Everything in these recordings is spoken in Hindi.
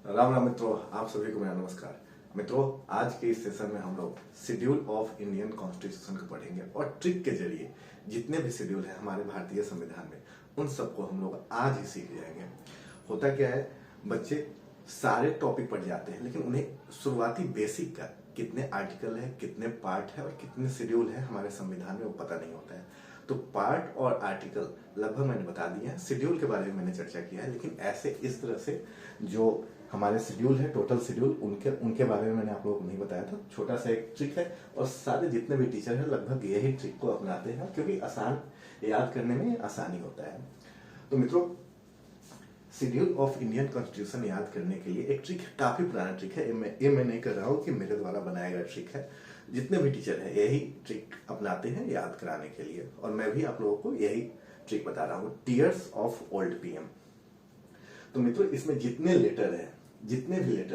राम राम मित्रों, आप सभी को मेरा नमस्कार। मित्रों, आज के इस सेशन में हम लोग शेड्यूल ऑफ इंडियन कॉन्स्टिट्यूशन को पढ़ेंगे और ट्रिक के जरिए जितने भी शेड्यूल है हमारे भारतीय संविधान में उन सबको हम लोग आज ही सीख जाएंगे। होता क्या है, बच्चे सारे टॉपिक पढ़ जाते हैं लेकिन उन्हें शुरुआती बेसिक का कितने आर्टिकल है, कितने पार्ट है और कितने शेड्यूल है हमारे संविधान में वो पता नहीं होता है। तो पार्ट और आर्टिकल लगभग मैंने बता दिए हैं, शेड्यूल के बारे में मैंने चर्चा किया है, लेकिन ऐसे इस तरह से जो हमारे शेड्यूल है, टोटल शेड्यूल, उनके बारे में मैंने आप लोगों को नहीं बताया था। छोटा सा एक ट्रिक है और सारे जितने भी टीचर हैं लगभग यही ट्रिक को अपनाते हैं क्योंकि आसान याद करने में आसानी होता है। तो मित्रों, शेड्यूल ऑफ इंडियन कॉन्स्टिट्यूशन याद करने के लिए एक ट्रिक, काफी पुराना ट्रिक है, ये मैं नहीं कर रहा हूँ कि मेरे द्वारा बनाया गया ट्रिक है। जितने भी टीचर है यही ट्रिक अपनाते हैं याद कराने के लिए और मैं भी आप लोगों को यही ट्रिक बता रहा हूँ, टीयर्स ऑफ ओल्ड पीएम। तो मित्रों, इसमें जितने भी लेटर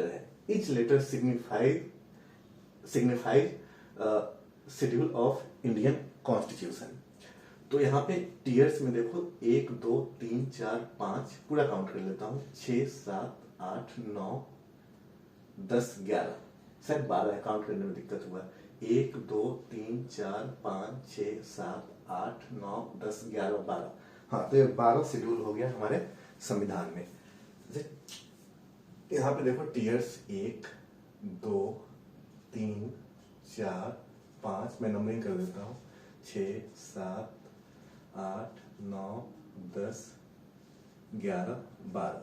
है, each letter signifies schedule of Indian constitution. तो यहाँ पे टीयर्स में देखो 1 2 3 4 5 पूरा काउंट कर लेता हूँ, 6 7 8 9 10 11, शायद 12 काउंट करने में दिक्कत हुआ। 1 2 3 4 5 6 7 8 9 10 11 12। हाँ, तो ये 12 शेड्यूल हो गया हमारे संविधान में। यहाँ पे देखो टीयर्स 1 2 3 4 5, मैं नंबरिंग कर देता हूँ, 6 7 8 9 10 11 12।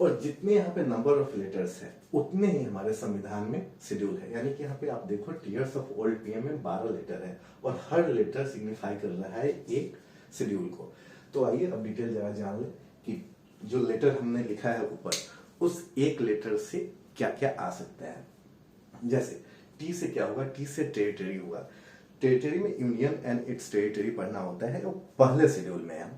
और जितने यहाँ पे नंबर ऑफ लेटर्स है उतने ही हमारे संविधान में शेड्यूल है। यानी कि यहाँ पे आप देखो टीयर्स ऑफ ओल्ड पीएम में 12 लेटर है और हर लेटर सिग्निफाई कर रहा है एक शेड्यूल को। तो आइए अब डिटेल जरा जान ले कि जो लेटर हमने लिखा है ऊपर, उस एक लेटर से क्या क्या आ सकता है। जैसे टी से क्या होगा, टी से टेरिटरी होगा। टेरिटरी में यूनियन एंड इट्स टेरिटरी पढ़ना होता है, वो पहले शेड्यूल में है।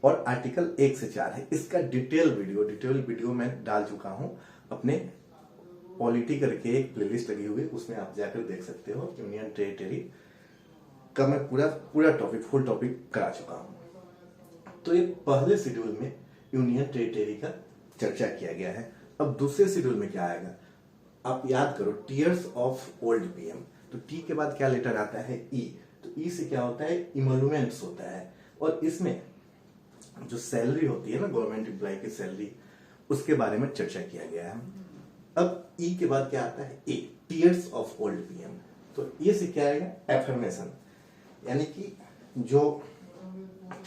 और आर्टिकल 1 से 4 है, इसका डिटेल वीडियो मैं डाल चुका हूं अपने पॉलिटी करके एक प्लेलिस्ट लगी हुई, उसमें आप जाकर देख सकते हो। यूनियन टेरिटरी का मैं पूरा टॉपिक, फुल टॉपिक करा चुका हूं। तो ये पहले शेड्यूल में यूनियन टेरिटरी का चर्चा किया गया है। अब दूसरे शेड्यूल में क्या आएगा, आप याद करो, टीयर्स ऑफ ओल्ड पीएम। तो टी के बाद क्या लेटर आता है, ई। तो ई से क्या होता है, इमोल्यूमेंट्स होता है। और इसमें जो सैलरी होती है ना, गवर्नमेंट एम्प्लॉय की सैलरी, उसके बारे में चर्चा किया गया है। अब ई के बाद क्या आता है, ए, टीयर्स ऑफ ओल्ड पीएम। तो ये से क्या आएगा, एफर्मेशन। यानी कि जो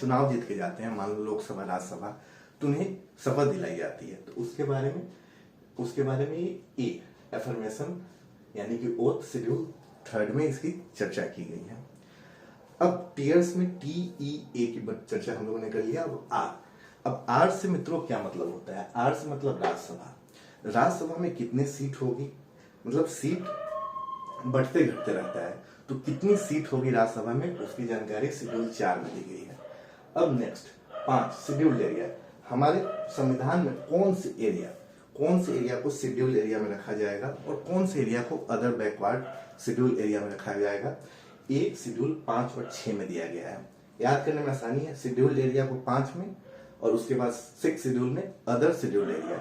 चुनाव जीत के जाते हैं, मान लो लोकसभा राज्यसभा, तो उन्हें शपथ दिलाई जाती है, तो उसके बारे में ए, एफर्मेशन यानी कि ओथ, शेड्यूल 3 में इसकी चर्चा की गई है। अब टीयर्स में टी ई ए की चर्चा हम लोगों ने कर लिया। अब आर। अब आर से मित्रों क्या मतलब होता है, आर से मतलब राज्यसभा। राज्यसभा में कितने सीट होगी, मतलब सीट बढ़ते घटते रहता है, तो कितनी सीट होगी राज्यसभा में, उसकी जानकारी शेड्यूल 4 में दी गई है। अब नेक्स्ट 5, शेड्यूल्ड एरिया। हमारे संविधान में कौन से एरिया को शेड्यूल एरिया में रखा जाएगा और कौन से एरिया को अदर बैकवर्ड शेड्यूल एरिया में रखा जाएगा, एक शेड्यूल 5 और 6 में दिया गया है। याद करने में आसानी है, शेड्यूल एरिया को 5 में और उसके बाद 6 शेड्यूल में अदर शेड्यूल एरिया।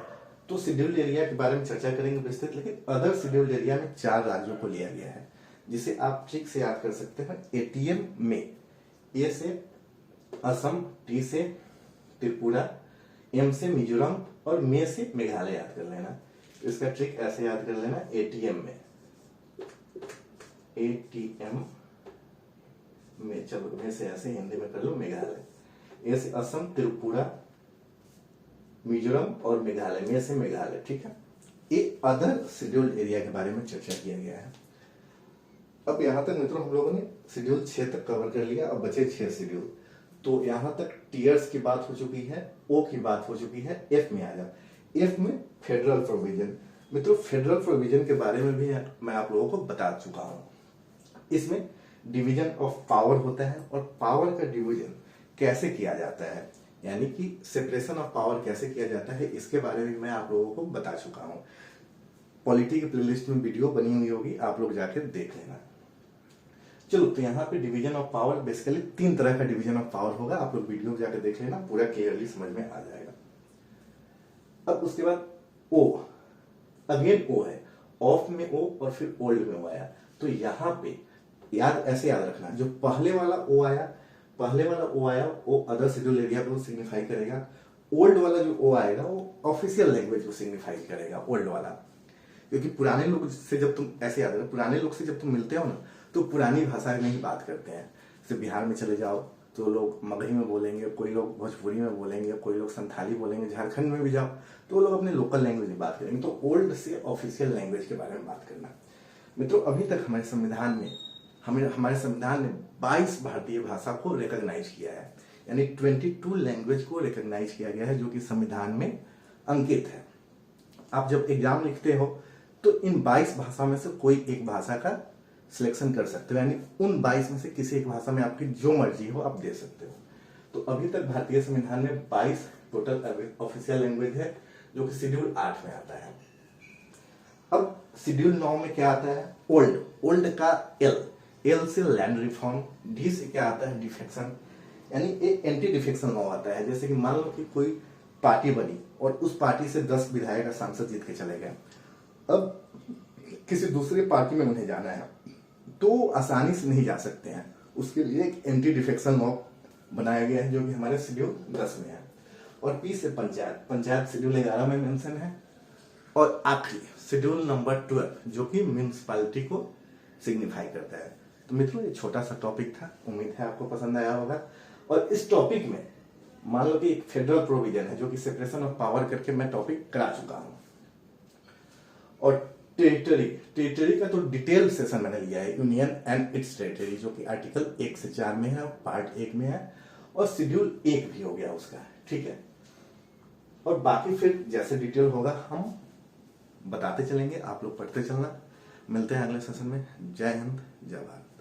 तो शेड्यूल एरिया के बारे में चर्चा करेंगे विस्तृत, लेकिन अदर शेड्यूल एरिया में 4 राज्यों को लिया गया है, जिसे आप ट्रिक से याद कर सकते हैं। एटीएम में ए से असम, टी से त्रिपुरा, एम से मिजोरम और मे से मेघालय याद कर लेना। इसका ट्रिक ऐसे याद कर लेना, एटीएम में चलो मे से ऐसे हिंदी में कर लो, मेघालय। ए से असम, त्रिपुरा, मिजोरम और मेघालय, में से मेघालय, ठीक है। ये अदर शेड्यूल्ड एरिया के बारे में चर्चा किया गया है। अब यहां तक मित्रों हम लोगों ने शेड्यूल 6 तक कवर कर लिया। अब बचे 6 शेड्यूल। तो यहां तक टीयर्स की बात हो चुकी है, ओ की बात हो चुकी है। एफ में आ जाओ। एफ में फेडरल प्रोविजन। मित्रों, फेडरल प्रोविजन के बारे में भी मैं आप लोगों को बता चुका हूं। इसमें डिवीजन ऑफ पावर होता है और पावर का डिवीजन कैसे किया जाता है, यानी कि सेपरेशन ऑफ पावर कैसे किया जाता है, इसके बारे में मैं आप लोगों को बता चुका हूं। पॉलिटी की प्लेलिस्ट में वीडियो बनी हुई होगी, आप लोग जाकर देख लेना। चलो, तो यहाँ पे डिवीजन ऑफ पावर बेसिकली 3 तरह का डिवीजन ऑफ पावर होगा, आप लोग वीडियो जाकर देख लेना, पूरा क्लियरली समझ में आ जाएगा। अब उसके बाद ओ, अगेन ओ है, ऑफ में ओ और फिर ओल्ड में ओ आया। तो यहां पे ऐसे याद रखना, जो पहले वाला ओ आया वो अदर शेड्यूल एरिया को सिग्निफाई करेगा। ओल्ड वाला जो ओ आएगा वो ऑफिशियल लैंग्वेज को सिग्निफाई करेगा, ओल्ड वाला। क्योंकि पुराने लोग से जब तुम ऐसे याद रखो, पुराने लोग से जब तुम मिलते हो ना तो पुरानी भाषा में ही बात करते हैं। जैसे बिहार में चले जाओ तो लोग मगही में बोलेंगे, कोई लोग भोजपुरी में बोलेंगे, कोई लोग संथाली बोलेंगे। झारखंड में भी जाओ तो लोग अपने लोकल लैंग्वेज में बात करेंगे। तो ओल्ड से ऑफिशियल लैंग्वेज के बारे में बात करना। मित्रों, अभी तक हमारे संविधान ने 22 भारतीय भाषा को रिकॉग्नाइज किया है, यानी 22 लैंग्वेज को रिकॉग्नाइज किया गया है, जो कि संविधान में अंकित है। आप जब एग्जाम लिखते हो तो इन 22 भाषा में से कोई एक भाषा का सिलेक्शन कर सकते हो, यानी उन 22 में से किसी एक भाषा में आपकी जो मर्जी हो आप दे सकते हो। तो अभी तक भारतीय संविधान में 22 टोटल ऑफिशियल लैंग्वेज है, जो कि शेड्यूल 8 में आता है। अब शेड्यूल 9 में क्या आता है? ओल्ड का एल से लैंड रिफॉर्म, डी से क्या आता है? डिफेक्शन, यानी एक एंटी डिफेक्शन लॉ आता है। जैसे कि मान लो कि कोई पार्टी बनी और उस पार्टी से 10 विधायक सांसद जीत के चले गए, अब किसी दूसरी पार्टी में उन्हें जाना है तो आसानी से नहीं जा सकते हैं। उसके लिए एक एंटी डिफेक्शन लॉ बनाया गया है, जो कि हमारे शेड्यूल 10 में है। और पी से पंचायत शेड्यूल 11 में मेंशन है। और आखिरी शेड्यूल नंबर 12, जो कि म्यूनिसिपैलिटी को सिग्निफाई करता है। तो मित्रों, ये छोटा सा टॉपिक था, उम्मीद है आपको पसंद आया होगा। और इस टॉपिक में मान लो कि एक फेडरल प्रोविजन है, जो कि सेपरेशन ऑफ पावर करके मैं टॉपिक करा चुका हूं। और टेरिटरी का तो डिटेल सेशन मैंने लिया है, यूनियन एंड इट्स टेरिटरी, जो कि आर्टिकल 1 से 4 में है, पार्ट 1 में है, और शेड्यूल 1 भी हो गया उसका, ठीक है। और बाकी फिर जैसे डिटेल होगा हम बताते चलेंगे, आप लोग पढ़ते चलना। मिलते हैं अगले सेशन में। जय हिंद, जय भारत।